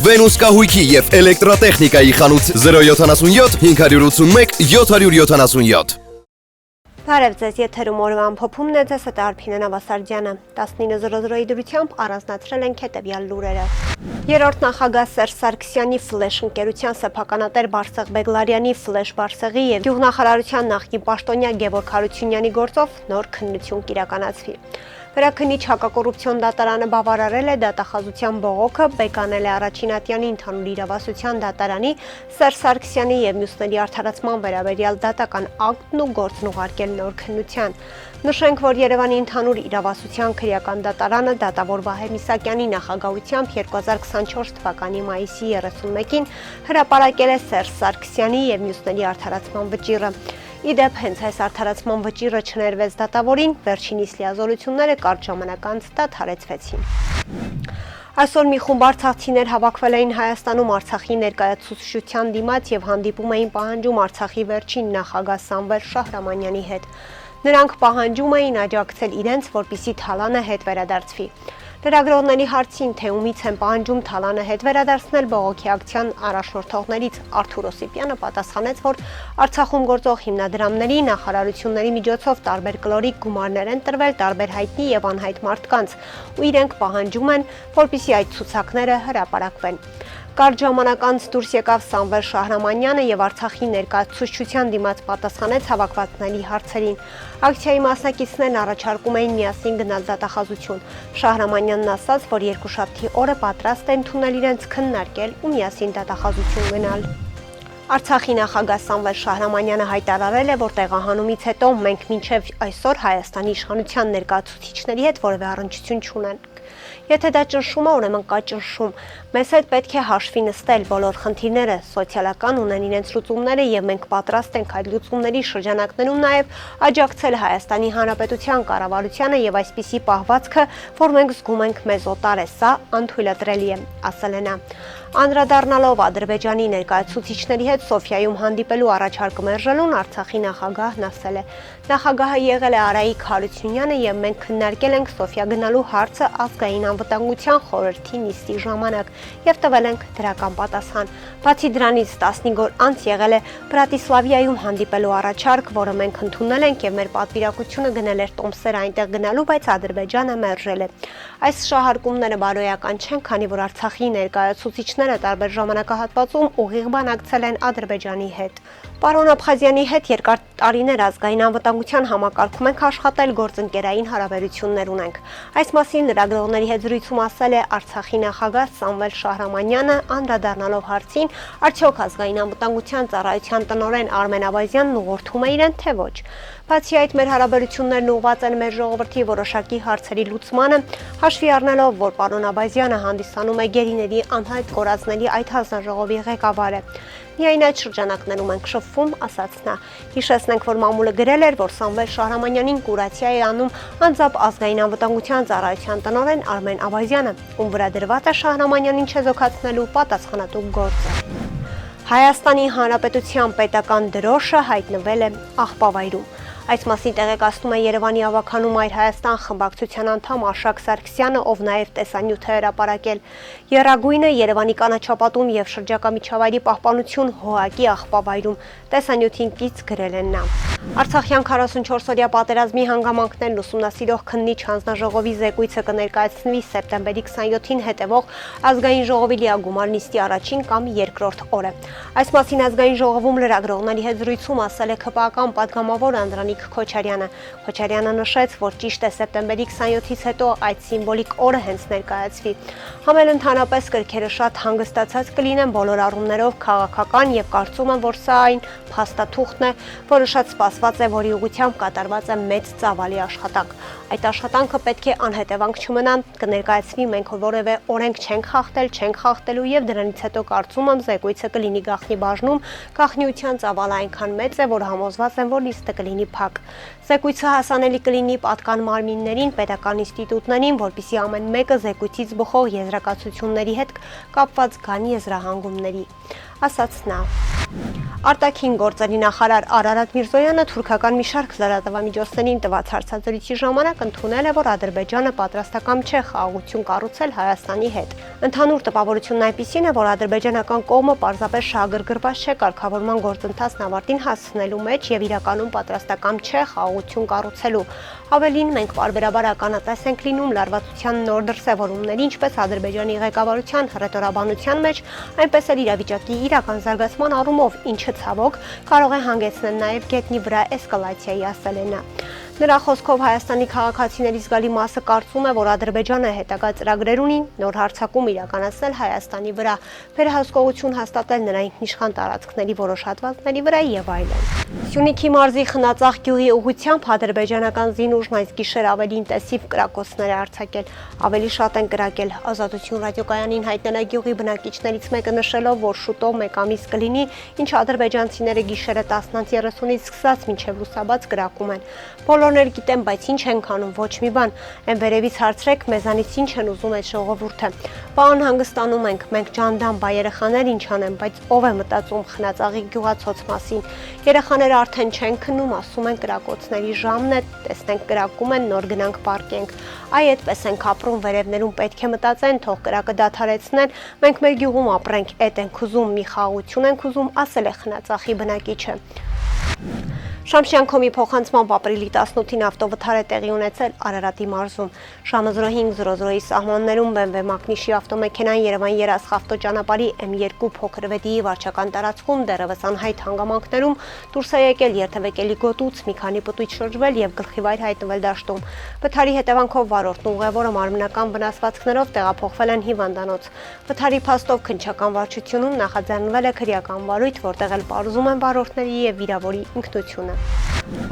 Վենուս կահույքի եւ էլեկտրատեխնիկայի խանութ 077 581 777 Բարև ձեզ, եթերում օրվա ամփոփումն է, ձեզ հետ Արփինե Նավասարդյանը, 19:00-ի դրությամբ առանձնացրել ենք հետևյալ լուրերը։ Երրորդ նախագահ Սերժ Սարգսյանի ֆլեշ ընկերության սեփականատեր Բարսեղ Բեգլարյանի ֆլեշ Բարսեղի եւ Գյուղնախարարության նախկին պաշտոնյա Գևորգ Հարությունյանի գործով նոր քննություն կիրականացվի։ Վերաքննիչ հակակոռուպցիոն դատարանը բավարարել է դատախազության բողոքը, բեկանել է առաջին ատյանի ընդհանուր իրավասության դատարանի Սերժ Սարգսյանի եւ մյուսների արդարացման վերաբերյալ դատական ակտն ու գործն ուղարկել նոր քննության։ Նշենք, որ Երևանի ընդհանուր իրավասության քրեական դատարանը դատավոր Վահե Միսակյանի նախագահությամբ 2024 թվականի մայիսի 31-ին հրապարակել է Սերժ Սարգսյանի եւ մյուսների արդարացման վճիռը։ Իդեպ հենց այս արդարացման վճիռը չներվեց դատավորին, վերջինիս լիազորությունները կարճ ժամանակ անց դադարեցվեցին։ Այսօր մի խումբ արցախցիներ հավաքվել էին Հայաստանում Արցախի ներկայացուցչության դիմաց եւ հանդիպում էին պահանջում Արցախի վերջին նախագահ Սամվել Շահրամանյանի հետ։ Նրանք պահանջում էին աջակցել իրենց, որպիսի Թալանը հետ վերադարձվի։ Լրագրողների հարցին, թե ումից են պահանջում Թալանը հետ վերադարձնել բողոքի ակցիան առաջնորդողներից Արթուր Օսիպյանը պատասխանեց, որ Արցախում գործող հիմնադրամների, նախարարությունների միջոցով տարբեր կլորիկ գումարներ են տրվել տարբեր հայտնի եւ անհայտ մարդկանց, ու իրենք պահանջում են, որպիսի այդ ցուցակները հրապարակվեն։ Կարճ ժամանակ անց դուրս եկավ Սամվել Շահրամանյանը եւ Արցախի ներկայացուցչության դիմաց պատասխանեց հավաքվածների հարցերին։ Ակցիայի մասնակիցներն առաջարկում էին միասին գնալ դատախազություն։ Շահրամանյանն ասաց, որ երկուշաբթի օրը պատրաստ են ընդունել իրենց քննարկել ու միասին դատախազություն գնալ։ Արցախի նախագահ Սամվել Շահրամանյանը հայտարարել է, որ տեղահանումից հետո մենք մինչև այսօր Հայաստանի իշխանության ներկայացուցիչների հետ որևէ առնչություն չունենք։ Եթե դա ճնշում է, ուրեմն կա ճնշում։ Մեզ հետ պետք է հաշվի նստել բոլոր խնդիրները, սոցիալական ունեն իրենց լուծումները եւ մենք պատրաստ ենք այդ լուծումների շրջանակներում նաեւ աջակցել Հայաստանի Հանրապետության կառավարությանը եւ այսպիսի պահվածքը, որ մենք զգում ենք մեզ օտար է, սա անթույլատրելի է, ասել է նա։ Անդրադառնալով Ադրբեջանի ներկայացուցիչների հետ Սոֆիայում հանդիպելու առաջարկը մերժելուն Արցախի նախագահն ասել է. Նախագահը եղել է Արայիկ Հարությունյանը եւ մենք քննարկել ենք Սոֆիա գնալու հարցը ազգային անվտանգության խորհրդի նիստի ժամանակ եւ տվել ենք դրական պատասխան։ Բացի դրանից 15 օր անց եղել է Բրատիսլավիայում հանդիպելու առաջարկ, որը մենք ընդունել ենք եւ մեր պատվիրակությունը գնել էր Տոմսեր այնտեղ գնալու, բայց Ադրբեջանը մերժել է։ Այս շահարկումները բարոյական չեն, քանի որ Արցախի ներկայացուցիչները տարբեր ժամանակահատվածում ուղիղ բանակցել են Ադրբեջանի հետ։ Պարոն Աբխազյանի հետ երկար տարիներ ազգային անվտանգության համակարգում ենք աշխատել, գործընկերային հարաբերություններ ունենք։ Այս մասին լրագրողների հետ զրույցում ասել է Արցախի նախագահ Սամվել Շահրամանյանը, անդրադառնալով հարցին, արդյոք ազգային անվտանգության ծառայության տնօրեն Արմեն Աբազյանն ուղղորդում է իրեն, թե ոչ։ Բացի այդ, մեր հարաբերություններն ուղղված են մեր ժողովրդի որոշակի հարցերի լուծմանը, հաշվի առնելով, որ պարոն Աբազյանը հանդիսանում է գերիների անհայտ կորածների այդ հանձնաժողովի ղեկավարը։ Միայն այդ շրջանակներում ենք շփվում, ասաց նա։ Հիշեցնենք, որ մամուլը գրել էր, որ Սամվել Շահրամանյանին կուրացիա է անում անձամբ ազգային անվտանգության ծառայության տնօրեն Արմեն Աբազյանը, ում վրա դրված է Շահրամանյանին չեզոքացնելու պատասխանատու գործը։ Հայաստանի Հանրապետության պետական դրոշը հայտնվել է աղբավայրում։ Այս մասին տեղեկացնում է Երևանի ավականու Մայր Հայաստան խմբակցության անդամ Արշակ Սարգսյանը, ով նաև տեսանյութ է հրապարակել։ Եռագույնը Երևանի կանաչապատում եւ շրջակա միջավայրի պահպանություն ՀՕԱԿ-ի աղբավայրում տեսանյութին կից գրել են նա։ Արցախյան 44-օրյա պատերազմի հանգամանքներն ուսումնասիրող քննիչ հանձնաժողովի զեկույցը կներկայացնվի սեպտեմբերի 27-ին հետևող ազգային ժողովի լիագումար նիստի առաջին կամ երկրորդ օրը։ Այս մասին ազգային ժողովում լրագրողների հետ զրույցում ասել է ՔՊԱ-կան պատգամավոր Անդրանիկ Քոչարյանը։ Քոչարյանը նշեց, որ ճիշտ է սեպտեմբերի 27-ից հետո այդ սիմվոլիկ օրը հենց ներկայացվի։ Համենընդհանրապես կրքերը շատ հանգստացած կլինեն բոլոր առումներով քաղաքական եւ կարծում եմ, որ սա այն փաստաթուղթն է, որը շատ սպասված է, որի ուղղությամբ կատարված է մեծ ծավալի աշխատանք։ Այդ աշխատանքը պետք է անհետևանք չմնա, կներկայացվի մենք որևէ օրենք չենք խախտել, չենք խախտելու եւ դրանից հետո կարծում եմ զեկույցը կլինի գաղտնի բաժնում, գաղտնիության ծավալը այնքան մեծ է, որ համոզված եմ, որ լիստը կլինի փակ։ Զեկույցը հասանելի կլինի պատկան մարմիններին, պետական ինստիտուտներին, որպիսի ամեն մեկը զեկույցից բխող եզրակացությունների հետ կապված գան եզրահանգումների, ասաց նա։ Արտաքին գործերի նախարար Արարատ Միրզոյանը Հայաստանը թուրքական մի շարք լրատվամիջոցներին տված հարցազրույցի ժամանակ ընդունել է, որ Ադրբեջանը պատրաստակամ չէ խաղաղություն կառուցել Հայաստանի հետ։ Ընդհանուր տպավորությունն այնպիսին է, որ ադրբեջանական կողմը պարզապես շահագրգռված չէ կարգավորման գործընթացն ավարտին հասցնելու մեջ եւ իրականում պատրաստակամ չէ խաղաղություն կառուցելու։ Ավելին, մենք պարբերաբար ականատես ենք լինում լարվածության նոր դրսևորումների, ինչպես Ադրբեջանի ղեկավարության հռետորաբանության մեջ, այնպես էլ իրավիճակի իրական զարգացման առումով, ինչը ցավոք կարող է հանգեցնել նաև գետնի վրա էսկալացիայի, ասել է նա։ Նրա խոսքով Հայաստանի քաղաքացիների զգալի մասը կարծում է, որ Ադրբեջանը հետագա ծրագրեր ունի նոր հարձակում իրականացնել Հայաստանի վրա, վերահսկողություն հաստատել նրա ինքնիշխան տարածքների որոշ հատվածների վրա եւ այլն։ Սյունիքի մարզի Խնածախ գյուղի ուղությամբ ադրբեջանական զինուժն այս գիշեր ավելի ինտենսիվ կրակոցներ է արձակել, ավելի շատ են կրակել։ Ազատություն ռադիոկայանին հայտնել է գյուղի բնակիչներից մեկը, նշելով, որ շուտով մեկ ամիս կլինի, ինչ ադրբեջանցիները գիշերը 10:30-ից սկսած մինչև լուսաբաց կրակում են։ Բոլորներ գիտեն, բայց ինչ ենք անում, ոչ մի բան։ Այն վերևից հարցրեք, մեզանից ինչ են ուզում այդ ժողովուրդը։ Բան հանգստանում ենք, մենք ջանդամ, բա երեխաներ ինչ անեն, բայց ով է մտածում Խնածաղի գյուղացոց մասին։ Երեխաները արդեն չեն քնում, ասում են կրակոցների ժամն է, տեսնենք կրակում են, նոր գնանք պարկենք։ Այ այդպես ենք ապրում, վերևներում պետք է մտածեն, թող կրակը դադարեցնեն, մենք մեր գյուղում ապրենք, էդ ենք ուզում, մի խաղաղություն ենք ուզում, ասել է Խնածախի բնակիչը։ Շամշյանքոմի փոխանցմամբ ապրիլի 18-ին ավտովթար է տեղի ունեցել Արարատի մարզում։ Ժամը 05:00-ի սահմաններում BMW Մակնիշի ավտոմեքենան Երևան-Երասխ ավտոճանապարհի M2 փոքր վետիի վարչական տարածքում դեռևս անհայտ հանգամանքներում դուրս է եկել երթևեկելի գոտուց, մի քանի պտույտ շրջվել եւ գլխիվայր հայտնվել դաշտում։ Վթարի հետևանքով վարորդն ու ուղևորը մարմնական վնասվածքներով տեղափոխվել են հիվանդանոց։ Վթարի փաստով քննչական վարչությունում նախաձեռնվել է քրեական վարույթ, որտեղ էլ պարզում են վարորդների եւ վիրավորի ինքնությունը։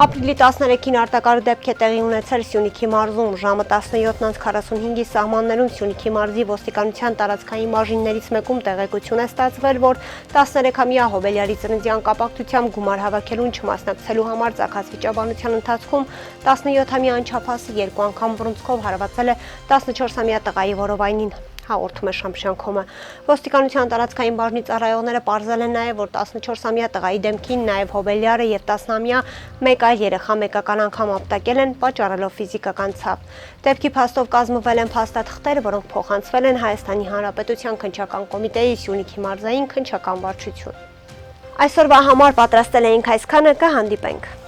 Ապրիլի 13-ին արտակարգ դեպք է տեղի ունեցել Սյունիքի մարզում։ Ժամը 17:45-ի սահմաններում Սյունիքի մարզի ոստիկանության տարածքային մաժիններից մեկում տեղեկություն է ստացվել, որ 13-ամյա Հոբելյարի ծննդյան կապակցությամբ գումար հավաքելուն չմասնակցելու համար ծագած վիճաբանության ընթացքում 17-ամյա անչափահասը 2 անգամ բռունցքով հարվածել է 14-ամյա տղայի որովայնին, հաղորդում է Շամշյանքոմը։ Ոստիկանության տարածքային բաժնի ծառայողները պարզել են նաև, որ 14-ամյա տղայի դեմքին նաև Հոբելյարը եւ 10-ամյա մեկ այլ երեխա մեկական անգամ ապտակել են, պատճառելով ֆիզիկական ցավ։ Դեպքի փաստով կազմվել են փաստաթղթեր, որոնք փոխանցվել են Հայաստանի Հանրապետության քննչական կոմիտեի Սյունիքի մարզային քննչական վարչություն։ Այսօրվա համար պատրաստել էինք այսքանը, կհանդիպենք։